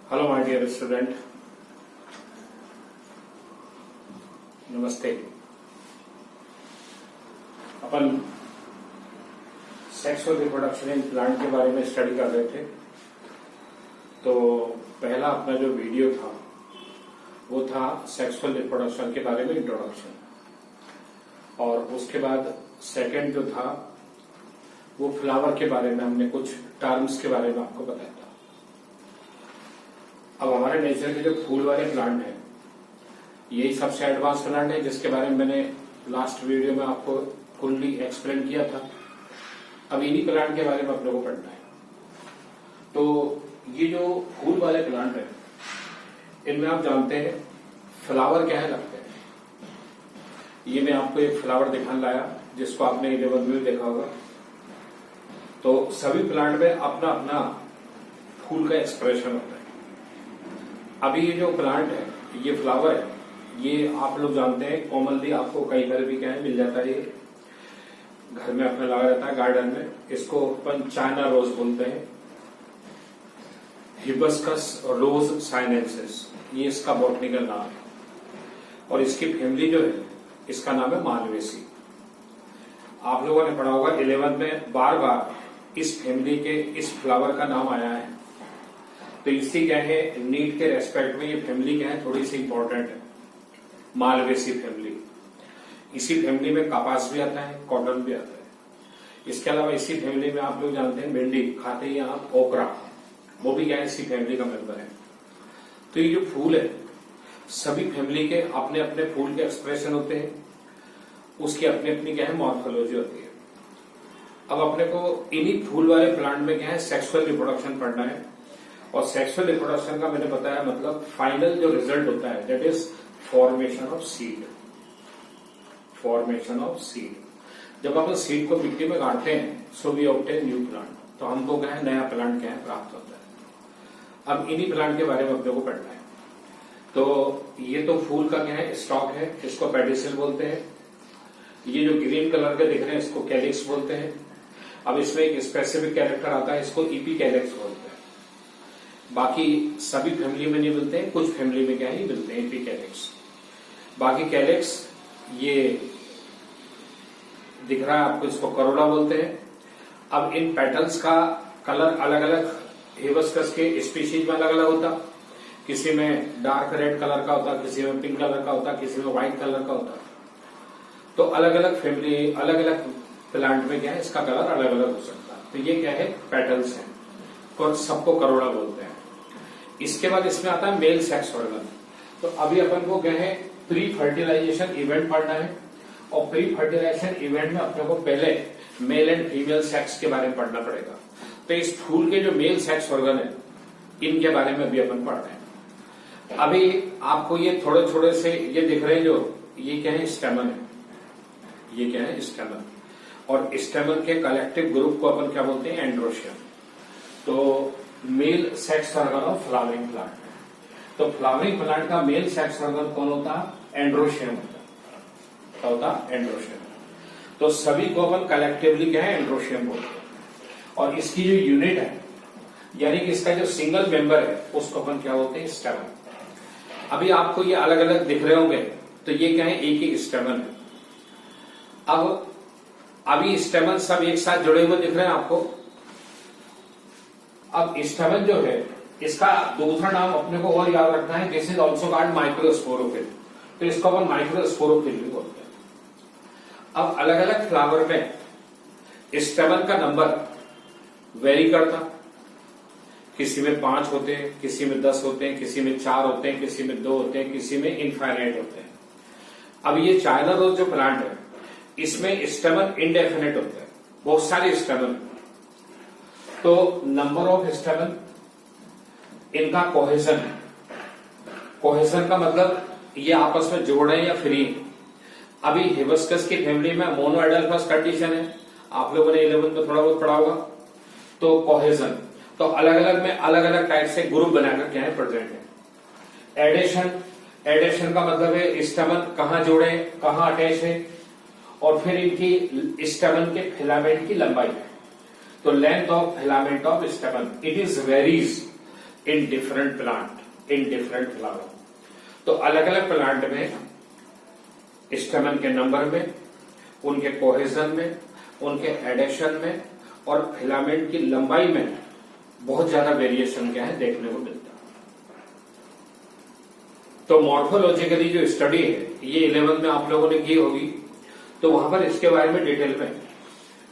Hello my dear student, नमस्ते। अपन sexual reproduction in plant के बारे में स्टडी कर रहे थे। तो पहला अपना जो वीडियो था वो था सेक्सुअल रिप्रोडक्शन के बारे में इंट्रोडक्शन, और उसके बाद सेकंड जो था वो फ्लावर के बारे में हमने कुछ टर्म्स के बारे में आपको बताया था। अब हमारे नेचर के जो फूल वाले प्लांट हैं यही सबसे एडवांस प्लांट है, जिसके बारे में मैंने लास्ट वीडियो में आपको फुल्ली एक्सप्लेन किया था। अब इन्हीं प्लांट के बारे में अपने को पढ़ना है। तो ये जो फूल वाले प्लांट हैं इनमें आप जानते हैं फ्लावर क्या है लगते हैं। ये मैं आपको एक फ्लावर दिखाने लाया जिसको आपने 11th में देखा होगा। तो सभी प्लांट में अपना अपना फूल का एक्सप्रेशन होता है। अभी ये जो प्लांट है, ये फ्लावर है, ये आप लोग जानते हैं कॉमनली आपको कई घर भी क्या है मिल जाता है। ये घर में अपना लगा रहता है गार्डन में। इसको अपन चाइना रोज बोलते हैं, हिबिस्कस रोज साइनेंसिस, ये इसका बॉटनिकल नाम है। और इसकी फैमिली जो है इसका नाम है मालवेसी। आप लोगों ने पढ़ा होगा 11th में, बार बार इस फैमिली के इस फ्लावर का नाम आया है। तो इससे क्या है, नीट के रेस्पेक्ट में ये फैमिली क्या है थोड़ी सी इंपॉर्टेंट है, मालवेसी फैमिली। इसी फैमिली में कपास भी आता है, कॉटन भी आता है। इसके अलावा इसी फैमिली में आप लोग जानते हैं भिंडी खाते हैं आप, ओकरा, वो भी क्या है इसी फैमिली का मेंबर है। तो ये जो फूल है सभी फैमिली के अपने अपने फूल के एक्सप्रेशन होते हैं, उसकी अपनी अपनी क्या है मॉर्फोलॉजी होती है। अब अपने को इन्हीं फूल वाले प्लांट में क्या है सेक्सुअल रिप्रोडक्शन पढ़ना है। और सेक्सुअल रिप्रोडक्शन का मैंने बताया मतलब फाइनल जो रिजल्ट होता है that is formation of seed. Formation of seed. जब अपन सीड को मिट्टी में गाड़ते हैं so we obtain new plant, तो हमको क्या है नया प्लांट क्या है प्राप्त होता है। अब इन्हीं प्लांट के बारे में अपने को पढ़ना है। तो ये तो फूल का क्या है स्टॉक है, इसको पेडिसिल बोलते हैं। ये जो ग्रीन कलर के दिख रहे हैं इसको कैलिक्स बोलते हैं। अब इसमें एक स्पेसिफिक कैरेक्टर आता है, इसको ईपी कैलिक्स बोलते हैं। बाकी सभी फैमिली में नहीं मिलते हैं, कुछ फैमिली में क्या है मिलते हैं ईपी कैलिक्स। बाकी कैलिक्स ये दिख रहा है आपको, इसको करोला बोलते हैं। अब इन पेटल्स का कलर अलग अलग हिबिस्कस के स्पीशीज में अलग अलग होता। किसी में डार्क रेड कलर का होता, किसी में पिंक कलर का होता, किसी में व्हाइट कलर का होता। तो अलग अलग फैमिली अलग अलग प्लांट में क्या है इसका कलर अलग अलग हो सकता है। तो ये क्या है पेटल्स हैं और सबको करोड़ा बोलते हैं। इसके बाद इसमें आता है मेल सेक्स ऑर्गन। तो अभी अपन को क्या है प्री फर्टिलाइजेशन इवेंट पढ़ना है। और प्री फर्टिलाइजेशन इवेंट में अपने को पहले मेल एंड फीमेल सेक्स के बारे में पढ़ना पड़ेगा। तो इस फूल के जो मेल सेक्स ऑर्गन है इनके बारे में भी अपन पढ़ रहे हैं। अभी आपको ये थोड़े थोड़े से ये दिख रहे हैं जो ये क्या है स्टेमन है, ये क्या है स्टेमन। और स्टेमन के कलेक्टिव ग्रुप को अपन क्या बोलते हैं एंड्रोशियम। तो male sex organ of flowering plant. तो फ्लावरिंग प्लांट का मेल सेक्स ऑर्गन कौन होता है एंड्रोशियम होता। क्या होता एंड्रोशियम। तो सभी को अपन कलेक्टिवली क्या है एंड्रोशियम बोलते हैं। और इसकी जो यूनिट है यानी कि इसका जो सिंगल मेंबर है उसको अपन क्या बोलते हैं स्टेमन। अभी आपको ये अलग अलग दिख रहे होंगे, तो ये क्या है एक ही स्टेमन है। अब अभी स्टेमन सब एक साथ जुड़े हुए दिख रहे हैं आपको। अब स्टेमन जो है इसका दूसरा नाम अपने को और याद रखना है, this is also called microsporophyll. तो इसको अपन माइक्रोस्पोरोफिल भी बोलते हैं। अब अलग अलग फ्लावर में स्टेमन का नंबर वेरी करता। किसी में 5 होते हैं, किसी में 10 होते हैं, किसी में 4 होते हैं, किसी में 2 होते हैं, किसी में इनफाइनाइट होते हैं। अब ये चाइना रोज जो प्लांट है इसमें स्टेमन इंडेफिनेट होता है, बहुत सारे स्टेमन। तो नंबर ऑफ स्टेमन इनका कोहेजन है। कोहेजन का मतलब ये आपस में जोड़ रहे हैं या फ्री है। अभी हिबिस्कस की फैमिली में मोनोएडल्फस कंडीशन है, आप लोगों ने 11th में थोड़ा बहुत पढ़ा होगा। तो कोहेजन तो अलग अलग में अलग अलग टाइप से ग्रुप बनाकर क्या है प्रेजेंट है। एडेशन, एडेशन का मतलब है स्टेमन कहां जोड़े कहां अटैच है। और फिर इनकी स्टेमन के फिलामेंट की लंबाई है। तो length of filament of स्टेमन it is varies in different plant, in different flower. तो अलग अलग प्लांट में स्टेमन के नंबर में, उनके कोहेजन में, उनके एडेक्शन में और फिलामेंट की लंबाई में बहुत ज्यादा वेरिएशन क्या है देखने को मिलता है। तो मॉर्फोलॉजिकली जो स्टडी है ये 11th में आप लोगों ने की होगी, तो वहां पर इसके बारे में डिटेल में,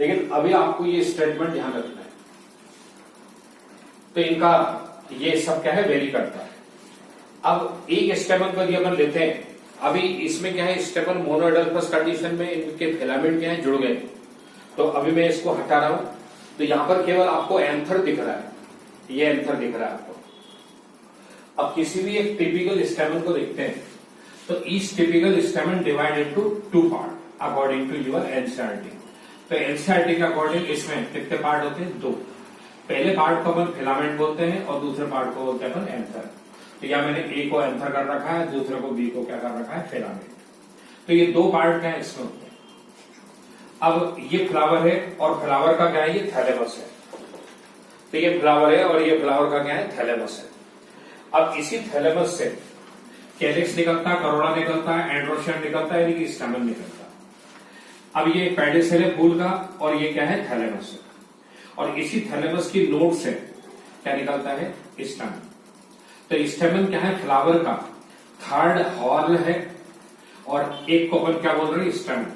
लेकिन अभी आपको ये स्टेटमेंट ध्यान रखना है। तो इनका ये सब क्या है वेरी करता है। अब एक स्टेमन को यदि अपन लेते हैं, अभी इसमें क्या है स्टेमन मोनोएडल्फस कंडीशन में इनके फिलामेंट क्या है जुड़ गए, तो अभी मैं इसको हटा रहा हूं, तो यहां पर केवल आपको एंथर दिख रहा है, ये एंथर दिख रहा है आपको। अब किसी भी एक टिपिकल स्टेमन को देखते हैं, तो each typical stamen divide into 2 part according to your NCERT. तो एनसीईआरटी के अकॉर्डिंग इसमें कितने पार्ट होते हैं? 2। पहले पार्ट को अपन फिलामेंट बोलते हैं और दूसरे पार्ट को बोलते हैं अपन एंथर। तो या मैंने ए को एंथर कर रखा है, दूसरे को बी को क्या कर रखा है? फिलामेंट। तो ये 2 पार्ट क्या है इसमें होते हैं। अब ये फ्लावर है और फ्लावर का क्या है? ये थैलेमस है। तो ये फ्लावर है और ये फ्लावर का क्या है? थैलेमस है। अब इसी थैलेमस से कैलिक्स निकलता है, करोड़ा निकलता है, एंड्रोशियम निकलता है, यानी कि स्टेमन निकलता है। अब ये पेडिसल है फूल का और ये क्या है? थैलेमस है। और इसी थैलेमस की नोड से क्या निकलता है? स्टेमन। तो स्टेमन क्या है? फ्लावर का 3rd हॉर्न है और एक को अपन क्या बोल रहे हैं? स्टेमन।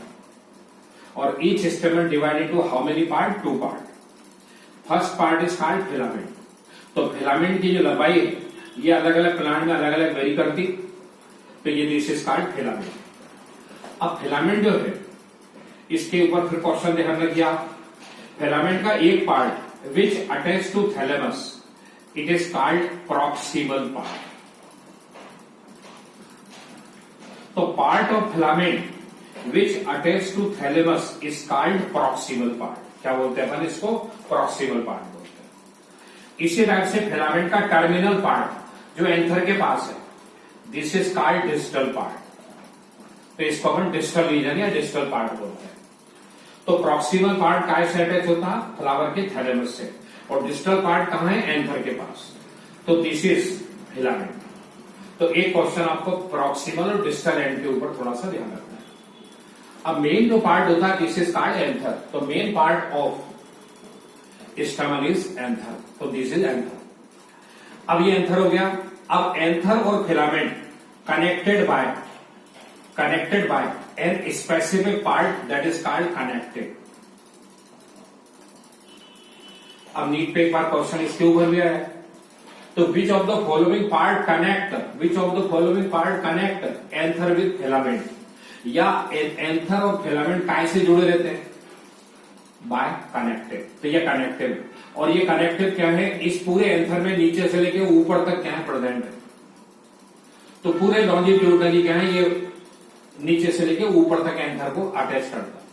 और each stamen divided to how many part? 2 part. First part is called filament. तो फिलामेंट की जो लंबाई है ये अलग अलग प्लांट में अलग अलग वेरी करती, तो ये दिस इज कॉल्ड फिलामेंट। अब फिलामेंट जो है इसके ऊपर फिर क्वेश्चन ध्यान रखिए। फिलामेंट का एक part which attach to thalamus, it is called proximal part. तो part of filament which attach to thalamus is called proximal part. क्या बोलते हैं अपन इसको? प्रॉक्सिमल पार्ट बोलते हैं। इसी टाइप से फिलामेंट का टर्मिनल पार्ट जो एंथर के पास है, this is called distal part. तो इसको अपन डिस्टल रीजन या डिस्टल पार्ट बोलते हैं। तो प्रॉक्सिमल पार्ट काय से अटैच होता है? फ्लावर के थैलेमस से। और डिस्टल पार्ट कहां है? एंथर के पास। तो दिस इज फिलामेंट। तो एक क्वेश्चन आपको प्रॉक्सिमल और डिस्टल एंड के ऊपर थोड़ा सा ध्यान रखना है। अब मेन जो पार्ट होता है दिस इज कॉल्ड एंथर। तो main part of stamen is anther. तो दिस इज एंथर। अब ये एंथर हो गया। अब एंथर और filament connected by an specific part that is called connected. अब नीट पे एक बार क्वेश्चन इसके ऊपर भी आया। तो which of the following part connect anther with filament, या एंथर और फिलामेंट काय से जुड़े रहते हैं? By connected. तो ये कनेक्टेड, और ये कनेक्टेड क्या है? इस पूरे एंथर में नीचे से लेके ऊपर तक क्या है? प्रेजेंट है। तो पूरे लॉन्जिट्यूडनली क्या है? ये नीचे से लेके ऊपर तक एंथर को अटैच करता है।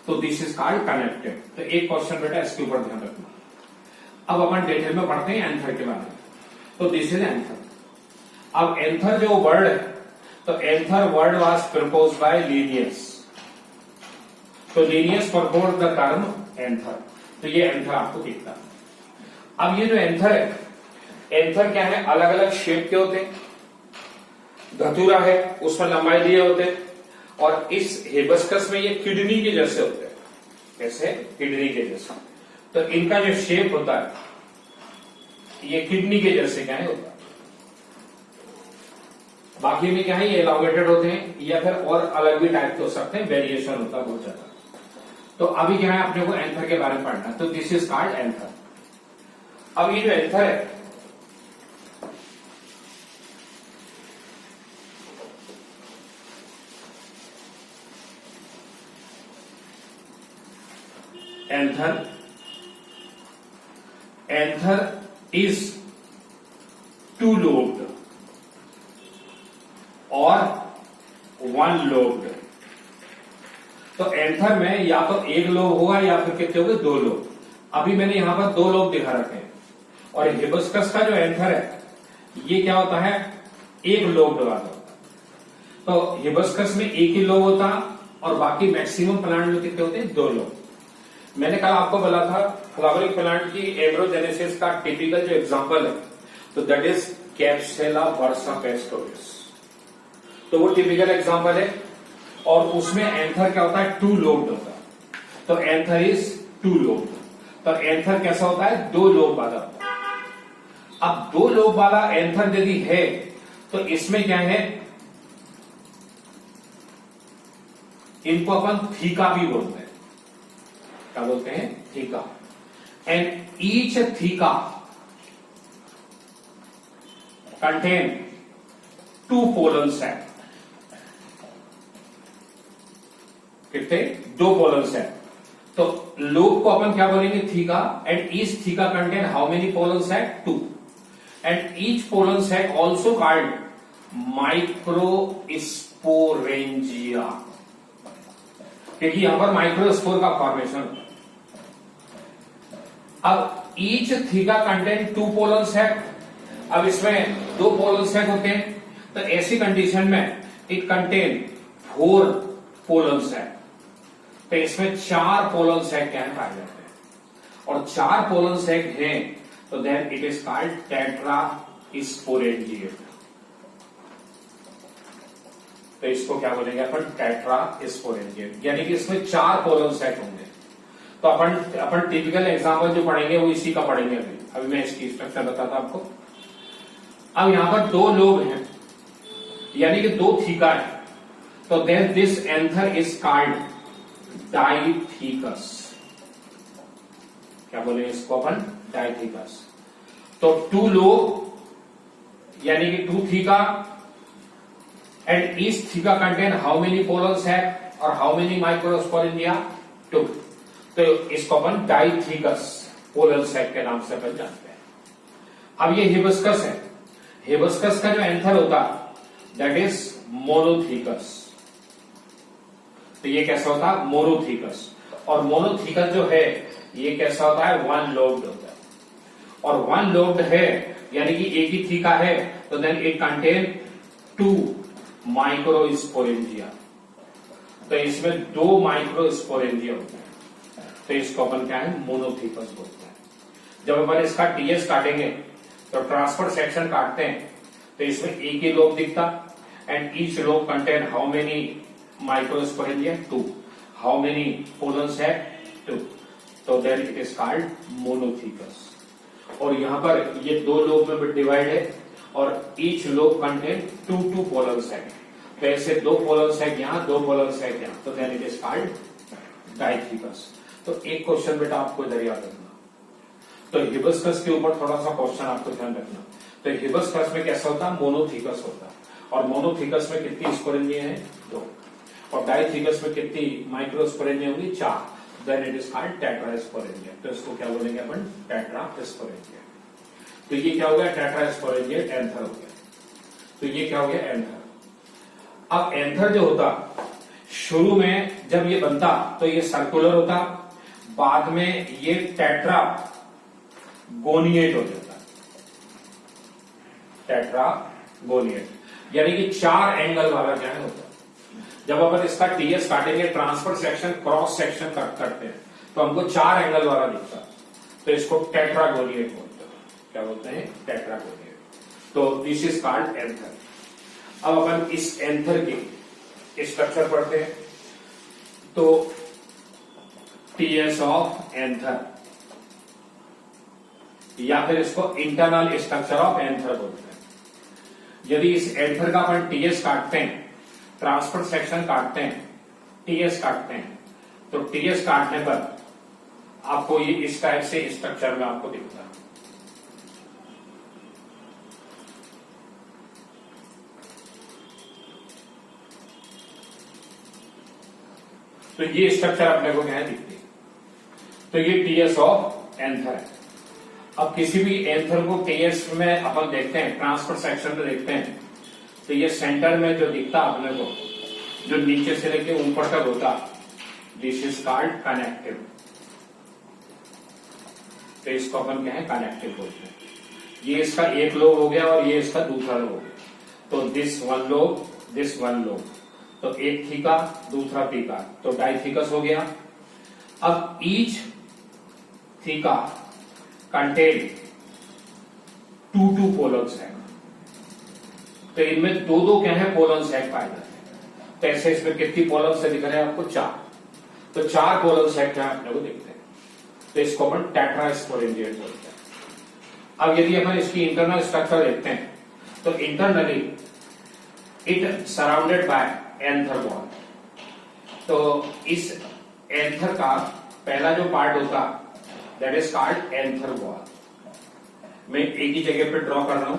तो दिस इज कॉल्ड कनेक्टेड। तो एक क्वेश्चन बेटा इसके ऊपर ध्यान रखना। अब अपन डिटेल में पढ़ते हैं एंथर के बारे में। तो दिस इज एंथर। अब एंथर जो वर्ड है, तो anther word was propose by Linnaeus. तो Linnaeus propose the term anther. तो ये एंथर आपको दिखता है। अब ये जो एंथर है, एंथर क्या है? अलग अलग शेप के होते हैं। धतूरा है उसमें लंबाई दिए होते हैं, और इस हिबिस्कस में ये किडनी के जैसे होते हैं। कैसे? किडनी के जैसे। तो इनका जो शेप होता है ये किडनी के जैसे क्या है होता है। बाकी में क्या है? ये एलांगेटेड होते हैं, या फिर और अलग भी टाइप के हो सकते हैं, वेरिएशन होता है बहुत ज्यादा। तो अभी क्या है अपने को एंथर के बारे में पढ़ना। तो दिस इज कॉल्ड एंथर। अब ये जो एंथर है, एंथर इज 2 lobed और 1 lobed। तो एंथर में या तो 1 लोब होगा या फिर कितने होंगे? 2 लोब। अभी मैंने यहां पर 2 लोब दिखा रखे हैं। और हिबिस्कस का जो एंथर है ये क्या होता है? 1 लोब वाला होता है। तो हिबिस्कस में 1 ही लोब होता है और बाकी मैक्सिमम प्लांट में कितने होते हैं? 2 लोब। मैंने कल आपको बोला था फ्लावरिंग प्लांट की एम्ब्रोजेनेसिस का टिपिकल जो एग्जांपल है तो दैट इज कैप्सुला वर्सा पेस्टोरिस। तो वो टिपिकल एग्जांपल है, और उसमें एंथर क्या होता है, टू लोब्ड होता है। तो एंथर इज टू लोब्ड। तो एंथर कैसा होता है, दो लोब वाला होता है। अब दो लोब वाला एंथर यदि है तो इसमें क्या है, इनको अपन थीका भी बोलते हैं। क्या बोलते हैं, theca. And each theca contain two pollen sac. कितने, दो पोलन सैक। तो लोब को अपन क्या बोलेंगे, theca. And each theca contain how many pollen sac, two. And each pollen sac also called microsporangia, क्योंकि यहां पर माइक्रोस्पोर का फॉर्मेशन होता है। अब each theca contain two pollen sac. अब इसमें दो पोलन सैक होते हैं, तो ऐसी कंडीशन में इट कंटेन 4 पोलन सैक। तो इसमें 4 पोलन सैक क्या है, पाए जाते हैं। और 4 पोलन सैक हैं तो देन इट इज कॉल्ड टेट्रास्पोरेंजियम। तो इसको क्या बोलेंगे अपन, टेट्रास्पोरेंजियम, यानी कि इसमें 4 पोलन सैक होंगे। तो अपन टिपिकल एग्जांपल जो पढ़ेंगे वो इसी का पढ़ेंगे। अभी मैं इसकी स्ट्रक्चर बताता आपको। अब यहां पर दो लोब हैं, यानी कि दो थीका है, तो then this anther is called dithecous. क्या बोलेंगे इसको अपन, डाइथीकस। तो टू लोब यानी कि two theca, and each theca contain how many pollen sac और हाउ मेनी माइक्रोस्पोरेंजिया, 2। तो इसको अपन डाइथीकस पोलन सैक के नाम से अपन जानते हैं। अब ये हिबिस्कस है। हिबिस्कस का जो एंथर होता दैट इज मोनोथीकस। तो ये कैसा होता है, मोनोथीकस। और मोनोथीकस जो है ये कैसा होता है, वन लोब्ड होता है। और वन लोब्ड है यानी कि एक ही थीका है, तो देन इट कंटेन 2 माइक्रोस्पोरेंजिया। तो इसमें 2 माइक्रोस्पोरेंजिया होते हैं। तो इसको अपन क्या है, मोनोथीकस बोलते हैं। जब अपन इसका टीएस काटेंगे तो ट्रांसफर सेक्शन काटते हैं, तो इसमें एक ही लोब दिखता। And each lobe contain how many microsporangia, 2। How many pollen sac, 2। तो then it is called monothecous. और यहां पर ये दो लोब में डिवाइड है, और each lobe contain 2 pollen sac. तो ऐसे 2 पोलन सैक यहां, 2 पोलन सैक यहां, तो then it is called dithecous. तो एक क्वेश्चन बेटा आपको इधर याद रखना। तो हिबिस्कस के ऊपर थोड़ा सा क्वेश्चन आपको ध्यान रखना। तो हिबिस्कस में कैसा होता है, मोनोथीकस होता है। और मोनोथीकस में कितनी स्पोरेंजिया है, 2। और डाइथीकस में कितनी माइक्रोस्पोरेंजिया होगी, 4। Then it is called tetrasporangia. तो इसको क्या बोलेंगे अपन, टेट्रास्पोरेंजिया। तो ये क्या हो गया, टेट्रास्पोरेंजिया एंथर हो गया। तो ये क्या हो गया, एंथर। अब एंथर जो होता, शुरू में जब ये बनता तो ये सर्कुलर होता, बाद में ये टेट्रागोनिएट हो जाता। टेट्रागोनिएट यानी कि 4 एंगल वाला क्या है होता। जब अपन इसका टीएस काटेंगे, ट्रांसफर सेक्शन क्रॉस सेक्शन करते हैं, तो हमको 4 एंगल वाला दिखता। तो इसको टेट्रागोनिएट बोलते हैं। क्या बोलते हैं, टेट्रागोनिएट। तो दिस इज कॉल्ड एंथर। अब अपन इस एंथर की स्ट्रक्चर पढ़ते हैं। तो टीएस ऑफ एंथर, या फिर इसको इंटरनल स्ट्रक्चर ऑफ एंथर बोलते हैं। यदि इस एंथर का अपन टीएस काटते हैं, ट्रांसफर सेक्शन काटते हैं, टीएस काटते हैं, तो टीएस काटने पर आपको ये इस टाइप से स्ट्रक्चर में आपको दिखता है। तो ये स्ट्रक्चर अपने को क्या है, दिखती है। तो ये टीएस ऑफ एंथर है। अब किसी भी एंथर को टीएस में अपन देखते हैं, ट्रांसफर सेक्शन में देखते हैं, तो ये सेंटर में जो दिखता अपने को, जो नीचे से लेके ऊपर तक होता, दिस इज कॉल्ड कनेक्टिव। तो इसको अपन क्या है, कनेक्टिव बोलते हैं। ये इसका एक लोब हो गया और ये इसका दूसरा लोब हो गया। तो this one lobe, this one lobe, तो एक थीका दूसरा थीका, तो डाइथीकस हो गया। अब each theca contain 2 pollen sac. तो इनमें दो क्या है, पोलन सैक पाए जाते हैं। तो ऐसे इसमें कितनी पोलन सैक दिख रहे हैं आपको, 4। तो 4 पोलन सैक क्या अपने को दिखते हैं। तो इसको अपन टेट्रास्पोरेंजियम बोलते हैं। अब यदि अपन इसकी इंटरनल स्ट्रक्चर देखते हैं तो internally it surrounded by anther wall. तो इस एंथर का पहला जो पार्ट होता that is called anther wall. मैं एक ही जगह पे ड्रॉ कर रहा हूं।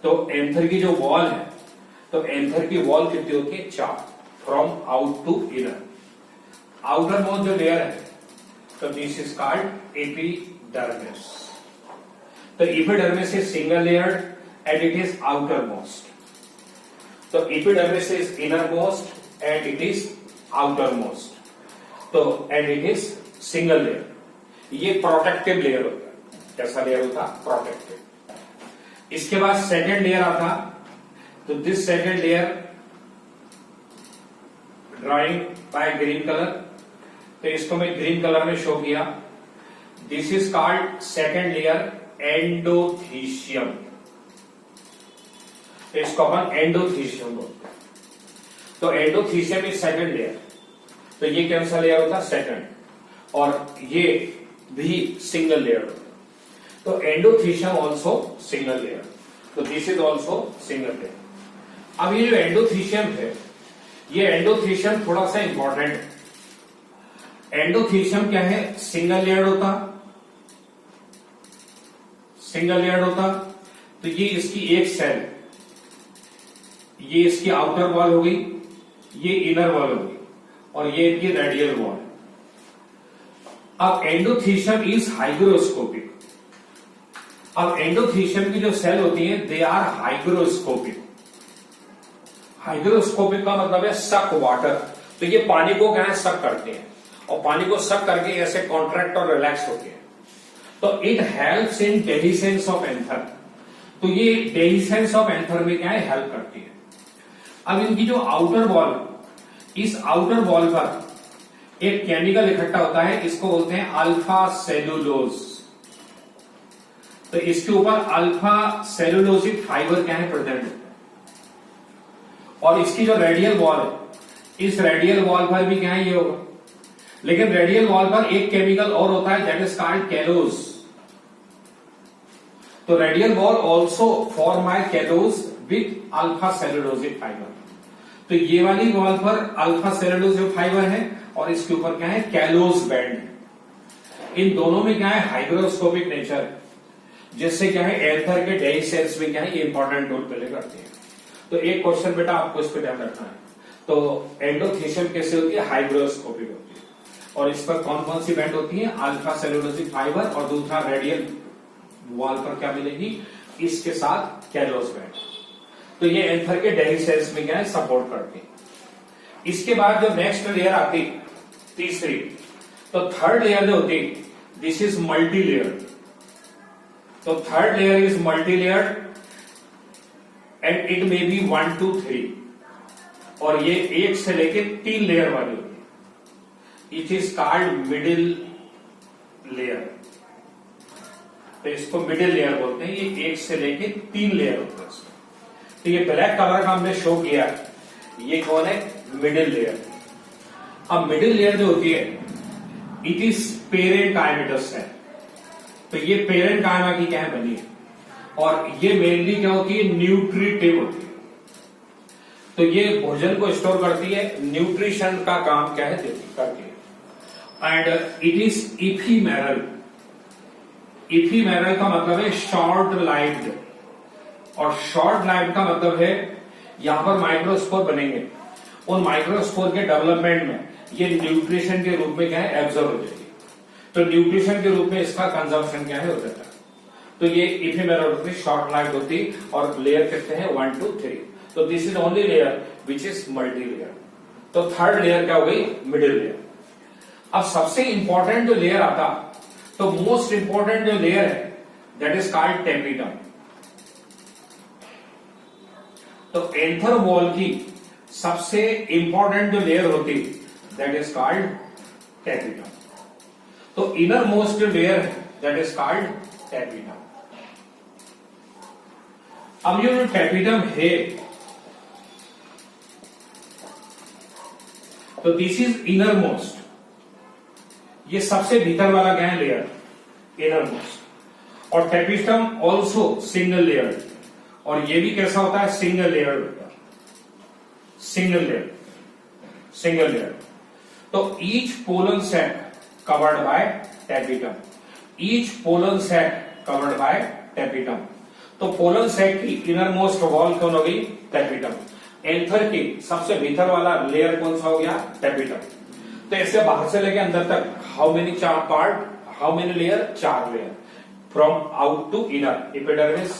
तो एंथर की जो वॉल है, तो एंथर की वॉल कितनी होती है, 4, from out to inner. Outer most जो लेयर है, तो दिस इज कॉल्ड एपिडर्मिस। तो epidermis is single layer and it is outermost. So epidermis is innermost and it is outermost. तो and it is single layer. ये protective layer होता है। कैसा layer होता, प्रोटेक्टिव। इसके बाद सेकेंड लेयर आता, तो this second layer drawing by green colour. तो इसको मैं ग्रीन कलर में शो किया। This is called second layer endothecium. तो इसको अपन एंडोथीशियम बोलते हैं। तो एंडोथीशियम इज सेकंड लेयर। तो ये कौन सा लेयर होता है, सेकंड। और ये भी सिंगल लेयर होता है। तो एंडोथीशियम ऑल्सो सिंगल लेयर। तो this is also single layer. अब ये जो एंडोथीशियम है, ये एंडोथीशियम थोड़ा सा इंपॉर्टेंट है। एंडोथीशियम क्या है, सिंगल लेयर होता, सिंगल लेयर होता। तो ये इसकी एक सेल, ये इसकी आउटर वॉल हो गई, ये इनर वॉल हो गई, और ये इनकी रेडियल वॉल। अब एंडोथीशियम इज हाइग्रोस्कोपिक। अब एंडोथीशियम की जो सेल होती है दे आर हाइग्रोस्कोपिक। हाइग्रोस्कोपिक का मतलब है सक वाटर। तो ये पानी को क्या है, सक करते हैं, और पानी को सक करके ऐसे कॉन्ट्रैक्ट और रिलैक्स होते हैं। तो it helps in dehiscence of anther. तो ये डेहिसेंस ऑफ एंथर में क्या है, हेल्प करती है। अब इनकी जो आउटर वॉल, इस आउटर वॉल पर एक केमिकल इकट्ठा होता है, इसको बोलते हैं अल्फा सेलुलोज। तो इसके ऊपर अल्फा सेलुलोजिक फाइबर क्या है, प्रेजेंट होता है। और इसकी जो रेडियल वॉल है, इस रेडियल वॉल पर भी क्या है, ये होगा। लेकिन रेडियल वॉल पर एक केमिकल और होता है दैट इज कॉल्ड कैलोज। तो radial wall also form by callose with alpha cellulosic fibre. तो ये वाली वॉल पर अल्फा सेलुलोजिक फाइबर है और इसके ऊपर क्या है, कैलोज बैंड है। इन दोनों में क्या है, हाइग्रोस्कोपिक नेचर है, जिससे क्या है एंथर के डेही सेल्स में क्या है, ये इंपॉर्टेंट रोल प्ले करते हैं। तो एक क्वेश्चन बेटा आपको इस पर ध्यान रखना है। तो एंडोथीशियम कैसे होती है, हाइग्रोस्कोपिक होती है। और इस पर कौन कौन सी बैंड होती है, अल्फा सेलुलोजिक फाइबर, और दूसरा रेडियल वॉल पर क्या मिलेगी, इसके साथ कैलोज बैंड। तो ये एंथर के डेही सेल्स में क्या है, सपोर्ट करती है। इसके बाद जो नेक्स्ट लेयर आती, तीसरी, तो थर्ड लेयर जो होती, दिस इज मल्टी लेयर। तो third layer is multi layer and it may be 1 to 3, और ये 1 से लेके 3 लेयर वाली होती है। It is called middle layer. तो इसको मिडिल लेयर बोलते हैं। ये 1 से लेके 3 लेयर होता है। तो ये ब्लैक कलर का हमने शो किया, ये कौन है, मिडिल लेयर। अब मिडिल लेयर जो होती है, इट इज पेरेंकाइमेटस है। तो ये पेरेंकाइमा की क्या है, बनी है, और ये मेनली क्या होती है, न्यूट्रिटिव होती है। तो ये भोजन को स्टोर करती है, न्यूट्रिशन का काम क्या है, करती है। And it is ephemeral. Ephemeral का मतलब है शॉर्ट लाइव्ड, और शॉर्ट लाइफ का मतलब है यहां पर माइक्रोस्पोर बनेंगे। उन माइक्रोस्पोर के डेवलपमेंट में ये न्यूट्रिशन के रूप में क्या है, एब्जॉर्ब हो जाएगी। तो न्यूट्रिशन के रूप में इसका कंजम्पशन क्या है, हो जाता है। तो ये इफेमेरल होती, शॉर्ट लाइफ होती, और लेयर कहते हैं 1 to 3। तो this is only layer which is multi layer. तो थर्ड लेयर क्या हो गई, मिडिल लेयर। अब सबसे इंपॉर्टेंट जो लेयर आता, तो मोस्ट इंपॉर्टेंट जो लेयर है दैट इज कॉल्ड टेपिटम। तो एंथर वॉल की सबसे इंपॉर्टेंट जो लेयर होती दैट इज कॉल्ड टेपिटम। तो इनर मोस्ट जो लेयर है दैट इज कॉल्ड टेपिटम। अब ये जो टेपिटम है, तो दिस इज इनर मोस्ट, ये सबसे भीतर वाला क्या है लेयर, इनर मोस्ट। और टेपिटम ऑल्सो सिंगल लेयर, और ये भी कैसा होता है, सिंगल लेयर होता है, सिंगल लेयर, सिंगल लेयर। तो each pollen set covered by tapetum, each pollen set covered by tapetum. तो पोलन सेट की इनर मोस्ट वॉल कौन हो गई, टेपिटम। एंथर की सबसे भीतर वाला लेयर कौन सा हो गया, टेपिटम। तो ऐसे बाहर से लेके अंदर तक हाउ मेनी चार पार्ट, हाउ मेनी लेयर, चार layer, from out to inner, epidermis,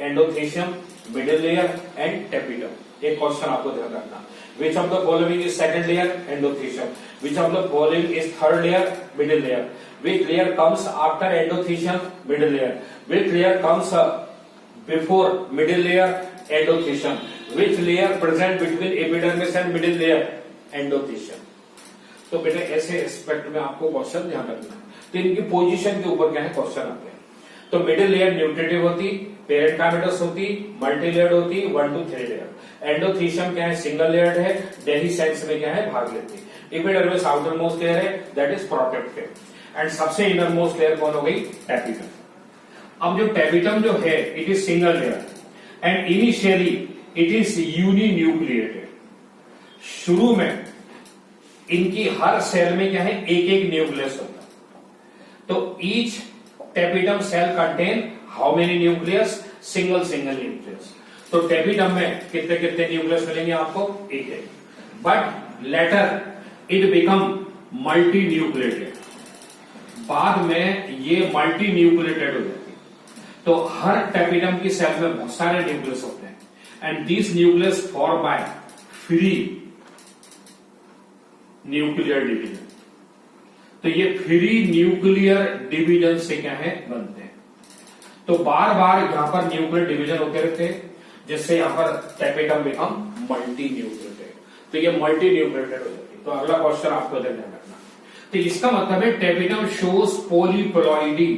endothecium, middle layer and tapetum. एक क्वेश्चन आपको ध्यान रखना, which of the following is second layer, endothecium, which of the following is third layer, middle layer, which layer comes after endothecium, middle layer, which layer comes before middle layer, endothecium, which layer present between epidermis and middle layer, endothecium। तो बेटे ऐसे aspect में आपको question ध्यान रखना है। तो इनकी पोजीशन के ऊपर क्या है क्वेश्चन आते हैं। तो मिडिल लेयर न्यूट्रिटिव होती, पेरेंकाइमेटस होती, मल्टी लेयर्ड होती, 1 to 3 लेयर। एंडोथीशियम क्या है, सिंगल लेयर्ड है, डेहिसेंस में क्या है, भाग लेती। एपिडर्मिस आउटर मोस्ट लेयर है, दैट इज प्रोटेक्टिव, एंड सबसे इनर मोस्ट लेयर कौन हो गई, टेपिटम। अब जो टेपिटम जो है, it is single layer and initially it is uninucleated. शुरू में इनकी हर सेल में क्या है, एक एक न्यूक्लियस होता है। तो each tapetum cell contain how many nucleus, single single nucleus. तो टेपिटम में कितने कितने न्यूक्लियस मिलेंगे आपको, एक एक। But later it become multi nucleated, बाद में ये मल्टी न्यूक्लिएटेड हो जाती है। तो हर टेपिटम की सेल में बहुत सारे न्यूक्लियस होते हैं, and this nucleus form by free nuclear division. तो ये फ्री न्यूक्लियर डिवीजन से क्या है, बनते हैं। तो बार बार यहां पर न्यूक्लियर डिवीजन होते रहते हैं, जिससे यहां पर टेपिटम बिकम मल्टी न्यूक्लिएटेड। तो ये मल्टी न्यूक्लिएटेड हो जाती है। तो अगला क्वेश्चन आपको ध्यान रखना। तो इसका मतलब है टेपिटम शोज पॉलीप्लॉइडी।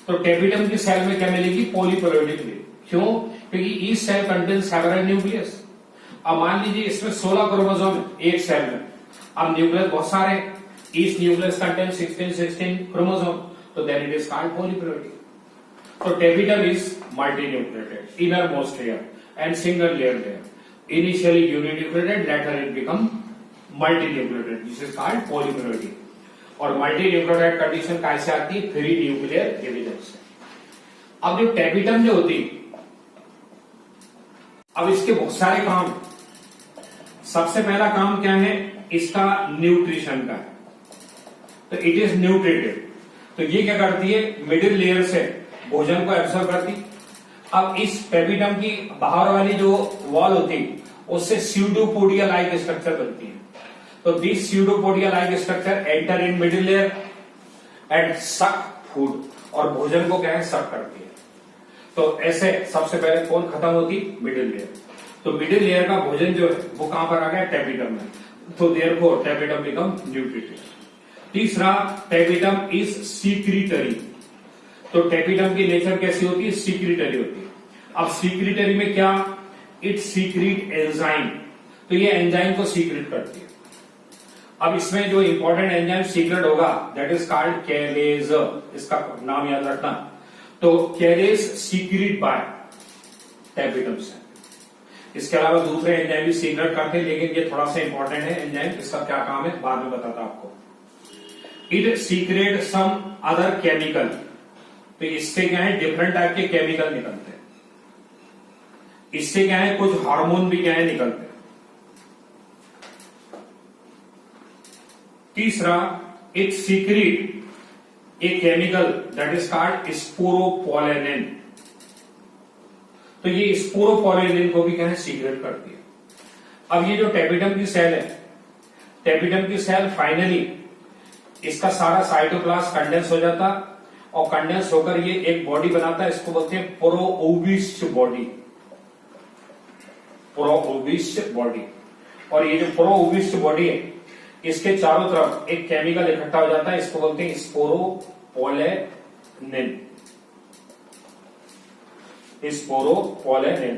तो टेपिटम की सेल में क्या मिलेगी, पॉलीप्लॉइडी मिलेगी। क्यों, क्योंकि each cell contains several nucleus. अब मान लीजिए इसमें 16 क्रोमोसोम है एक सेल में, अब न्यूक्लियस बहुत सारे, ईच न्यूक्लियस कंटेन्स 16 क्रोमोसोम, तो then it is called polyploidy. तो tapetum is multi nucleated, inner most layer and single layer layer, initially uninucleated, later it become multi nucleated, this is called polyploidy. और multi nucleotide condition कैसे आती है, free nuclear division से। अब जो tapetum जो होती, अब इसके बहुत सारे काम। सबसे पहला काम क्या है, इसका न्यूट्रिशन का है। तो इट इज न्यूट्रिटिव। तो ये क्या करती है, मिडिल लेयर से भोजन को एब्सॉर्ब करती। अब इस टेपिटम की बाहर वाली जो वॉल होती, उससे स्यूडोपोडिया लाइक स्ट्रक्चर बनती है। तो this pseudopodia like structure enter in middle layer and suck food, और भोजन को क्या है, सक करती है। तो ऐसे सबसे पहले कौन खत्म होती, मिडिल लेयर। तो मिडिल लेयर का भोजन जो है वो कहां पर आ गया, टेपिटम में। तो देयरफॉर टेपिटम बिकम न्यूट्रिटिव। तीसरा, टेपिटम इज सीक्रीटरी। तो टेपिटम की नेचर कैसी होती है, सीक्रीटरी होती है। अब सीक्रीटरी में क्या, इट सीक्रीट एंजाइम। तो ये एंजाइम को सीक्रेट करती है। अब इसमें जो इंपॉर्टेंट एंजाइम सीक्रेट होगा, दैट इज कॉल्ड कैलेज, इसका नाम याद रखना। तो कैलेज सीक्रेट बाय टेपिटम सेल। इसके अलावा दूसरे एंजाइम भी सीक्रेट करते हैं, लेकिन ये थोड़ा सा इंपॉर्टेंट है एंजाइम, इसका क्या काम है बाद में बताता आपको। It secrete some other chemical. तो इससे क्या है, डिफरेंट टाइप के केमिकल निकलते हैं। इससे क्या है, कुछ हार्मोन भी क्या है, निकलते हैं। तीसरा, it secret a chemical that is called sporopollenin. तो ये स्पोरोपोलेनिन को भी क्या है, सीक्रेट करती है। अब ये जो टेपिटम की सेल है, टेपिटम की सेल फाइनली इसका सारा साइटोप्लाज्म कंडेंस हो जाता, और कंडेंस होकर ये एक बॉडी बनाता है, इसको बोलते हैं प्रोओविस्ट बॉडी, प्रोओविस्ट बॉडी। और ये जो प्रोओविस्ट बॉडी है, इसके चारों तरफ एक केमिकल इकट्ठा हो जाता है, इसको बोलते हैं स्पोरो स्पोरोपोलेनिन, स्पोरोपोलेनिन।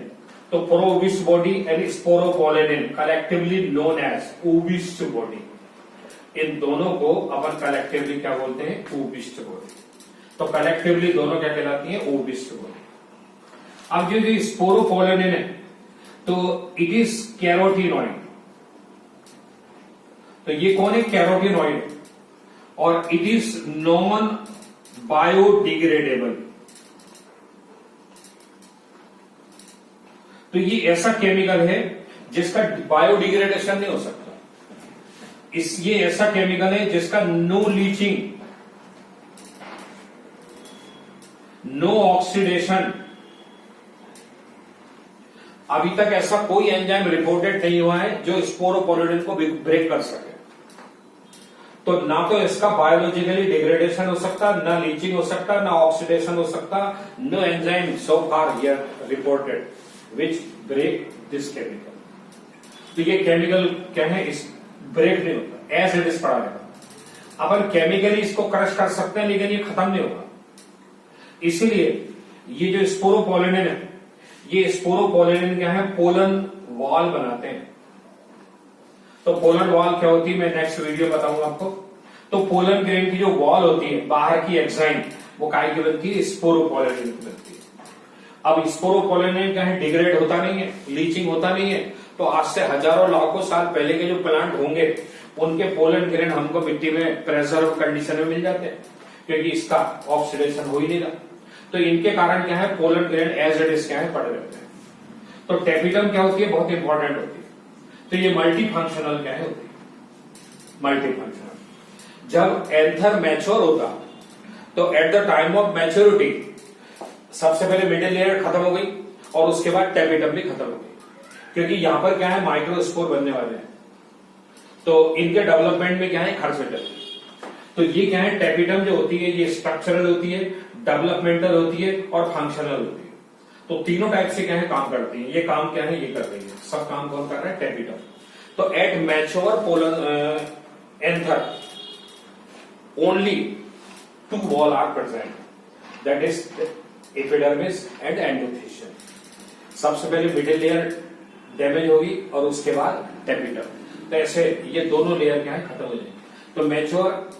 तो provist body and sporopollenin collectively known as ओविस्ट बॉडी, इन दोनों को अपन कलेक्टिवली क्या बोलते हैं? ओविस्ट बॉडी। तो कलेक्टिवली दोनों क्या कहलाती है? ओविस्ट बॉडी। अब जो स्पोरोपोलेनिन है तो इट इज कैरोटीनॉइड। तो ये कौन है? कैरोटीनॉइड। और इट इज नॉन बायोडिग्रेडेबल। तो ये ऐसा केमिकल है जिसका बायोडिग्रेडेशन नहीं हो सकता। ये ऐसा केमिकल है जिसका नो लीचिंग, नो ऑक्सीडेशन, अभी तक ऐसा कोई एंजाइम रिपोर्टेड नहीं हुआ है जो स्पोरोपोलेनिन को ब्रेक कर सके। तो ना तो इसका बायोलॉजिकली डिग्रेडेशन हो सकता, ना लीचिंग हो सकता, ना ऑक्सीडेशन हो सकता, no enzyme so far here reported which break this chemical. तो ये केमिकल क्या है? इस ब्रेक नहीं होता, एज इट इज पड़ा रहेगा। अपन केमिकली इसको क्रश कर सकते हैं लेकिन ये खत्म नहीं होगा। इसीलिए ये जो स्पोरोपोलेनिन है, ये स्पोरोपोलेनिन क्या है? पोलन वॉल बनाते हैं। तो पोलन वॉल क्या होती है मैं नेक्स्ट वीडियो बताऊंगा आपको। तो पोलन ग्रेन की जो वॉल होती है बाहर की एक्साइन, वो काय की बनती है? स्पोरोपोलेनिन की बनती है। अब स्पोरोपोलेनिन क्या है? डिग्रेड होता नहीं है, लीचिंग होता नहीं है। तो आज से हजारों लाखों साल पहले के जो प्लांट होंगे उनके पोलन ग्रेन हमको मिट्टी में प्रेजर्व कंडीशन में मिल जाते हैं, क्योंकि इसका ऑक्सीडेशन हो ही नहीं रहा। तो इनके कारण क्या है? Pollen grain as it is क्या है? पड़े रहते हैं। तो टेपिटम क्या होती है? बहुत इंपॉर्टेंट होती है। तो ये मल्टी फंक्शनल क्या है? होती है मल्टी फंक्शनल। जब एंथर मैच्योर होता तो at the time of maturity सबसे पहले मिडिल लेयर खत्म हो गई और उसके बाद टेपिटम भी खत्म हो गई, क्योंकि यहां पर क्या है? माइक्रोस्पोर बनने वाले हैं। तो इनके डेवलपमेंट में क्या है? खर्च हो जाती है। तो ये क्या है? टेपिटम जो होती है ये स्ट्रक्चरल होती है, डेवलपमेंटल होती है और फंक्शनल होती है। तो तीनों टाइप से क्या है? काम करती है। ये काम क्या है? ये कर रही है। सब काम कौन कर रहा है? टेपिटम। तो at mature pollen anther only two wall are present, that is epidermis and endothelium. सबसे पहले मिडिल लेयर डैमेज होगी और उसके बाद टेपिटम। तो ऐसे ये दोनों लेयर क्या है? खत्म हो जाएंगे। तो मैच्योर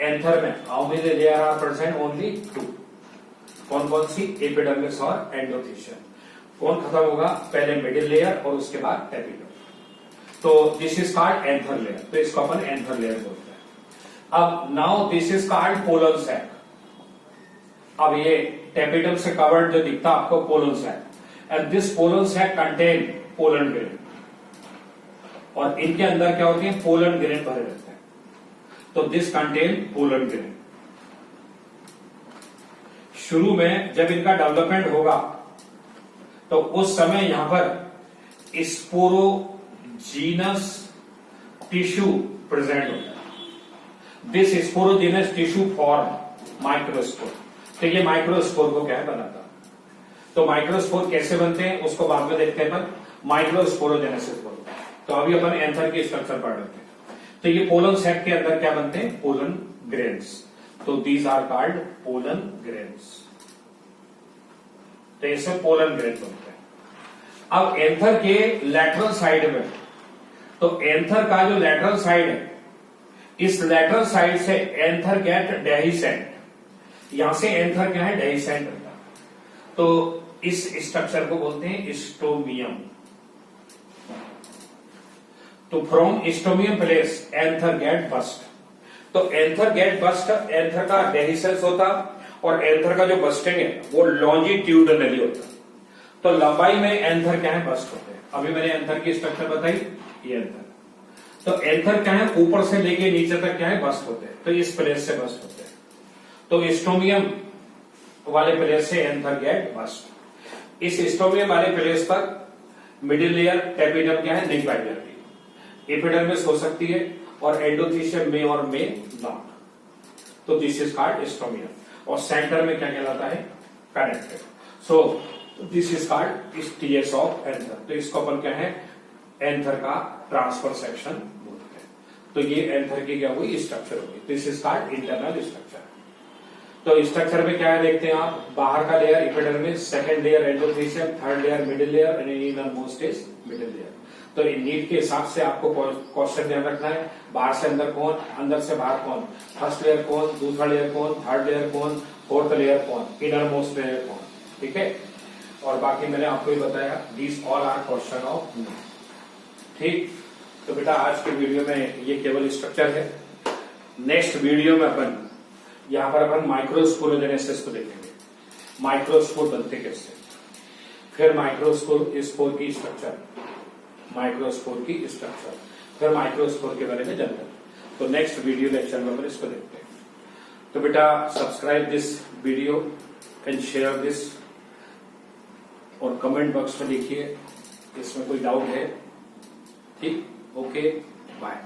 एंथर में how many layer are present? Only two. कौन कौन सी? एपिडर्मिस और एंडोथेलियम। कौन खत्म होगा? पहले मिडिल लेयर और उसके बाद टेपिटम। तो this is called anther layer. तो इसको अपन एंथर लेयर बोलते हैं। अब now this is called pollen sac. अब ये टेपिटम से कवर्ड जो दिखता आपको pollen sac, and this pollen sac contain pollen grain. और इनके अंदर क्या होती है? पोलन ग्रेन भरे रहते हैं। तो दिस कंटेन पोलन ग्रेन। शुरू में जब इनका डेवलपमेंट होगा तो उस समय यहां पर स्पोरोजीनस टिश्यू प्रेजेंट होता है। This sporogenous tissue form microspore. तो ये माइक्रोस्पोर को क्या है? बनाता। तो माइक्रोस्पोर कैसे बनते हैं उसको बाद में देखते हैं अपन। माइक्रोस्पोरोजेनेसिस बोलते हैं। तो अभी अपन एंथर की स्ट्रक्चर पढ़ रहे थे। तो ये पोलन सैक के अंदर क्या बनते हैं? Pollen grains. तो these are called pollen grains. तो इससे पोलन ग्रेन बनते हैं। अब एंथर के लैटरल साइड में, तो एंथर का जो लैटरल साइड है, इस लैटरल साइड से एंथर गेट डेहिसेंट। यहां से एंथर क्या है? डेहिसेंट होता है। तो इस स्ट्रक्चर को बोलते हैं स्टोमियम। तो from stomium place anther get burst. तो एंथर गेट बस्ट, एंथर का डेहिसेंस होता और एंथर का जो बस्टिंग है वो लॉन्जिट्यूडनली होता। तो लंबाई में एंथर क्या है? बस्ट होते हैं। अभी मैंने एंथर की स्ट्रक्चर बताई, ये एंथर। तो एंथर क्या है? ऊपर से लेके नीचे तक क्या है? बस्ट होते हैं। तो इस प्लेस से बस्ट होते हैं। तो स्टोमियम वाले प्लेस से एंथर गेट बस्ट। इस स्टोमियम वाले प्लेस पर मिडिल लेयर टेपिटम क्या है? नहीं पाई जाती। एपिडर्मिस हो सकती है और एंडोथेलियम में और में नॉट। तो दिस इज कॉल्ड स्टोमियम। और सेंटर में क्या कहलाता है? Connected. So this is called stias of anther. तो इसको अपन क्या है? एंथर का ट्रांसफर सेक्शन बोलते हैं। तो ये एंथर की क्या हुई? स्ट्रक्चर होगी। This is called internal structure. तो स्ट्रक्चर में क्या है देखते हैं आप, बाहर का layer epidermis, second layer endothelium, third layer middle layer and inner most is middle layer. तो नीट के हिसाब से आपको क्वेश्चन ध्यान रखना है, बाहर से अंदर कौन, अंदर से बाहर कौन, फर्स्ट लेयर कौन, दूसरा लेयर कौन, थर्ड लेयर कौन, फोर्थ लेयर कौन, इनर मोस्ट लेयर कौन, ठीक है। और बाकी मैंने आपको ही बताया, these all are question of NEET, ठीक। तो बेटा आज के वीडियो में ये केवल स्ट्रक्चर है। नेक्स्ट वीडियो में अपन यहाँ पर अपन माइक्रोस्पोरोजेनेसिस को देखेंगे, माइक्रोस्पोर बनते कैसे, फिर माइक्रोस्पोर की स्ट्रक्चर, माइक्रोस्पोर की स्ट्रक्चर, फिर माइक्रोस्पोर के बारे में जानकारी। तो नेक्स्ट वीडियो लेक्चर में अपन इसको देखते हैं। तो बेटा subscribe this video and share this, और कमेंट बॉक्स में लिखिए इसमें कोई डाउट है, ठीक। Okay, bye.